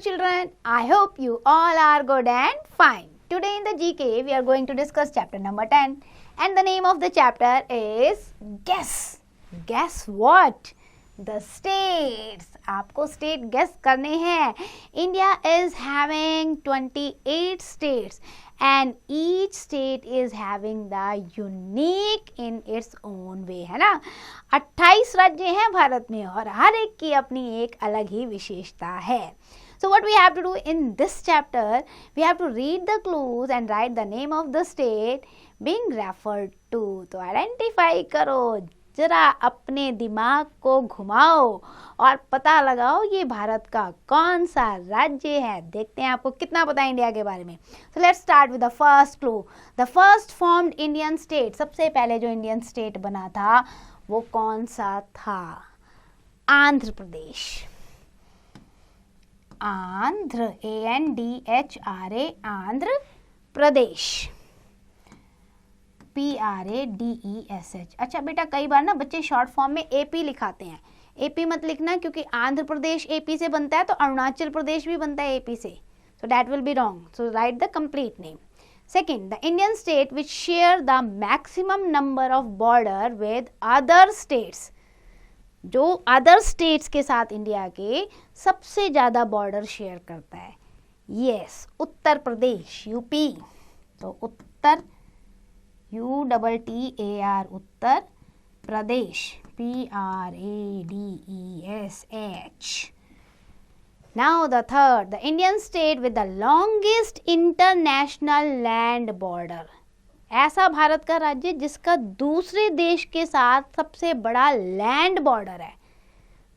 children, I hope you all are good and fine. Today in the GK we are going to discuss chapter number 10 and the name of the chapter is Guess. Guess what? The states. आपको state guess करने हैं. India is having 28 states and each state is having the unique in its own way, है ना. 28 राज्य हैं भारत में और हर एक की अपनी एक अलग ही विशेषता है. So what we have to do in this chapter, we have to read the clues and write the name of the state being referred to. तो identify करो, जरा अपने दिमाग को घुमाओ और पता लगाओ ये भारत का कौन सा राज्य है. देखते हैं आपको कितना पता है इंडिया के बारे में. So let's start with the first clue. The first formed Indian state. सबसे पहले जो इंडियन स्टेट बना था वो कौन सा था? आंध्र प्रदेश. आंध्र ANDHRA आंध्र प्रदेश. PRADESH. अच्छा बेटा, कई बार ना बच्चे शॉर्ट फॉर्म में AP लिखाते हैं. AP मत लिखना क्योंकि आंध्र प्रदेश AP से बनता है तो अरुणाचल प्रदेश भी बनता है AP से. So that will be wrong. So write the complete name. Second, the Indian state which share the maximum number of border with other states. जो अदर स्टेट्स के साथ इंडिया के सबसे ज़्यादा बॉर्डर शेयर करता है. Yes, Uttar Pradesh UP. तो उत्तर UTTAR Uttar Pradesh PRADESH. Now the third, the Indian state with the longest international land border. ऐसा भारत का राज्य जिसका दूसरे देश के साथ सबसे बड़ा लैंड बॉर्डर है.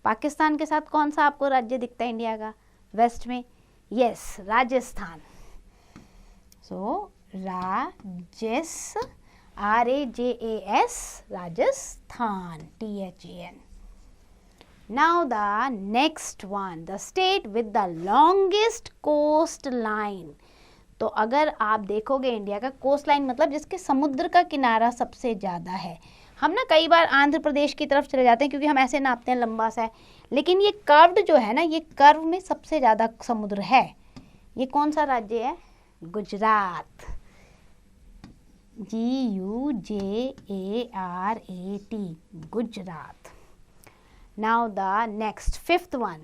पाकिस्तान के साथ कौन सा आपको राज्य दिखता है इंडिया का वेस्ट में? Yes, Rajasthan. So RAJAS Rajasthan THAN. Now the next one, the state with the longest coastline. तो अगर आप देखोगे इंडिया का कोस्ट लाइन मतलब जिसके समुद्र का किनारा सबसे ज़्यादा है. हम ना कई बार आंध्र प्रदेश की तरफ चले जाते हैं क्योंकि हम ऐसे नापते हैं लंबा सा है, लेकिन ये कर्व्ड जो है ना, ये कर्व में सबसे ज़्यादा समुद्र है. ये कौन सा राज्य है? Gujarat. GUJARAT Gujarat. Now the next fifth one,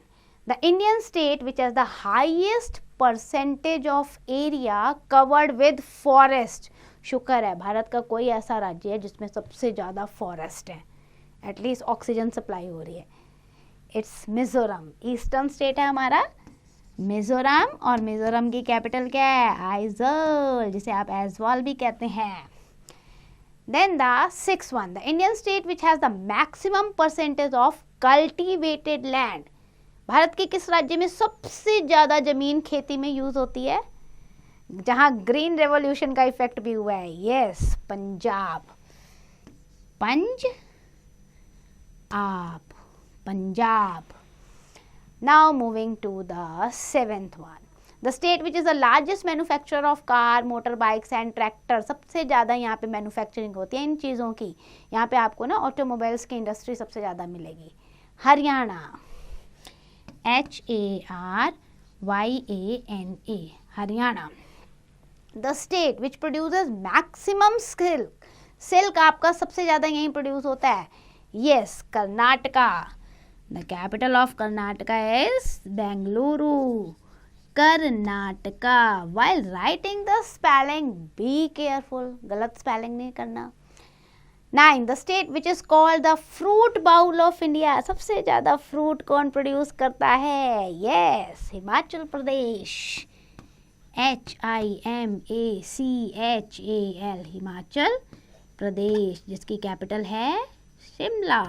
the Indian state which has the highest percentage of area covered with forest. शुक्र है भारत का कोई ऐसा राज्य है जिसमें सबसे ज़्यादा फॉरेस्ट है, एटलीस्ट ऑक्सीजन सप्लाई हो रही है. इट्स मिजोरम. ईस्टर्न स्टेट है हमारा मिजोरम और मिजोरम की कैपिटल क्या है? आइजोल, जिसे आप ऐजवाल भी कहते हैं. Then the sixth one, the Indian state which has the maximum percentage of cultivated land. Bharat के किस राज्य में सबसे ज़्यादा ज़मीन खेती में यूज़ होती है, जहाँ ग्रीन रेवोल्यूशन का इफेक्ट भी हुआ है? Yes, Punjab. Punjab. Now moving to the seventh one, the state which is the largest manufacturer of car, motorbikes and tractor. सबसे ज़्यादा यहाँ पे मैन्युफैक्चरिंग होती है इन चीज़ों की. यहाँ पे आपको ना ऑटोमोबाइल्स की इंडस्ट्री सबसे ज़्यादा मिलेगी. Haryana. HARYANA Haryana. The state which produces maximum silk. Silk आपका सबसे ज़्यादा यहीं प्रोड्यूस होता है. Yes, Karnataka. The capital of Karnataka is Bengaluru. Karnataka. While writing the spelling, be careful. गलत स्पेलिंग नहीं करना. 9. The state which is called the fruit bowl of India. सबसे ज़्यादा फ्रूट कौन प्रोड्यूस करता है? यस, हिमाचल प्रदेश. HIMACHAL हिमाचल प्रदेश, जिसकी कैपिटल है Shimla.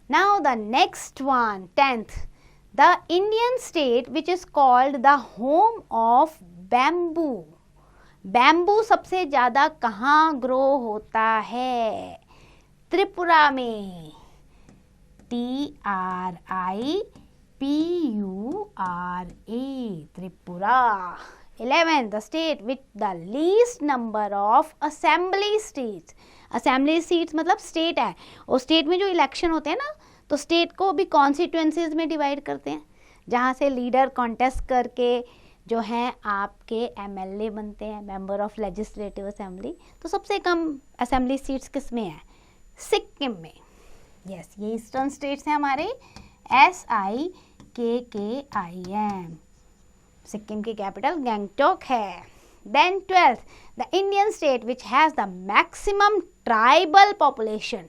Now the next one, 10th. The Indian state which is called the home of bamboo. Bamboo सबसे ज़्यादा कहाँ ग्रो होता है? त्रिपुरा में. TRIPURA Tripura. 11. The state with the least number of assembly seats. Assembly seats मतलब state है, और स्टेट में जो इलेक्शन होते हैं ना, तो स्टेट को भी कॉन्स्टिट्यूएंसीज में डिवाइड करते हैं. जहाँ से लीडर कॉन्टेस्ट करके जो हैं आपके MLA बनते हैं, मेंबर ऑफ लेजिस्लेटिव असेंबली। तो सबसे कम असेंबली सीट्स किस में है? सिक्किम में। यस, ये ईस्टर्न स्टेट्स हैं हमारे, SIKKIM। सिक्किम की कैपिटल गैंगटॉक है। Then 12th, the Indian state which has the maximum tribal population.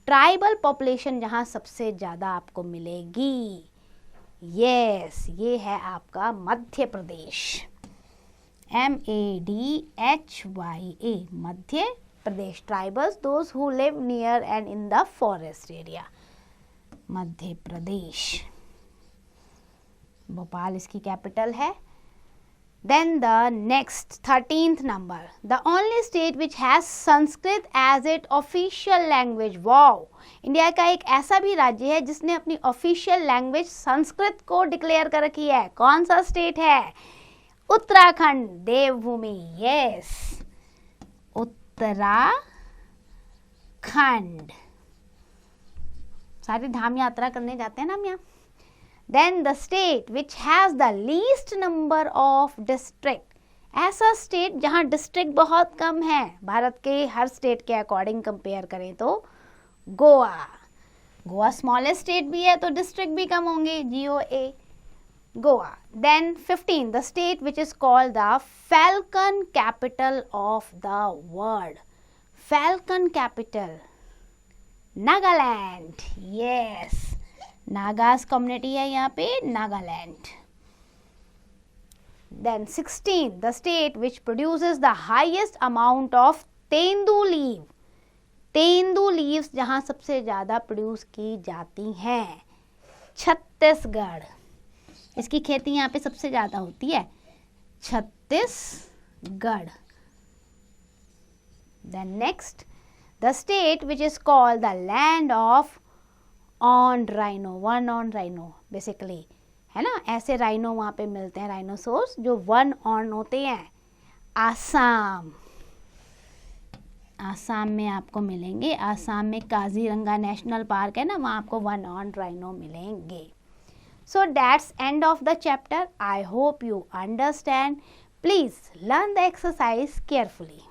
Tribal population जहाँ सबसे ज़्यादा आपको मिलेगी, यस, ये है आपका Madhya Pradesh, MADHYA, Madhya Pradesh. Tribals those who live near and in the forest area, Madhya Pradesh. Bhopal इसकी कैपिटल है। Then the next 13th number, the only state which has Sanskrit as its official language. Wow! India का एक ऐसा भी राज्य है जिसने अपनी ऑफिशियल लैंग्वेज संस्कृत को डिक्लेयर कर रखी है। कौन सा स्टेट है? उत्तराखंड, देवभूमि। यस, उत्तराखंड। सारी धाम यात्रा करने जाते हैं ना हम यहाँ। Then the state which has the least number of district, ऐसा स्टेट जहाँ डिस्ट्रिक्ट बहुत कम है, भारत के हर स्टेट के अकॉर्डिंग कंपेयर करें तो गोवा। गोवा स्मॉलेस्ट स्टेट भी है तो डिस्ट्रिक्ट भी कम होंगे, GOA, Goa. Then 15, the state which is called the Falcon capital of the world. Falcon capital, Nagaland. Yes, Nagas community है यहाँ पे, Nagaland. Then 16, the state which produces the highest amount of tendu leave. Tendu leaves जहाँ सबसे ज़्यादा प्रोड्यूस की जाती हैं, छत्तीसगढ़। इसकी खेती यहाँ पे सबसे ज़्यादा होती है, Chhattisgarh. Then next, the state which is called the land of on rhino, one on rhino basically, है ना, ऐसे राइनो वहाँ पे मिलते हैं, राइनोसोर्स जो वन ऑन होते हैं, आसाम। आसाम में आपको मिलेंगे, आसाम में काजीरंगा नेशनल पार्क है ना, वहाँ आपको वन ऑन राइनो मिलेंगे। So that's end of the chapter. I hope you understand. Please learn the exercise carefully.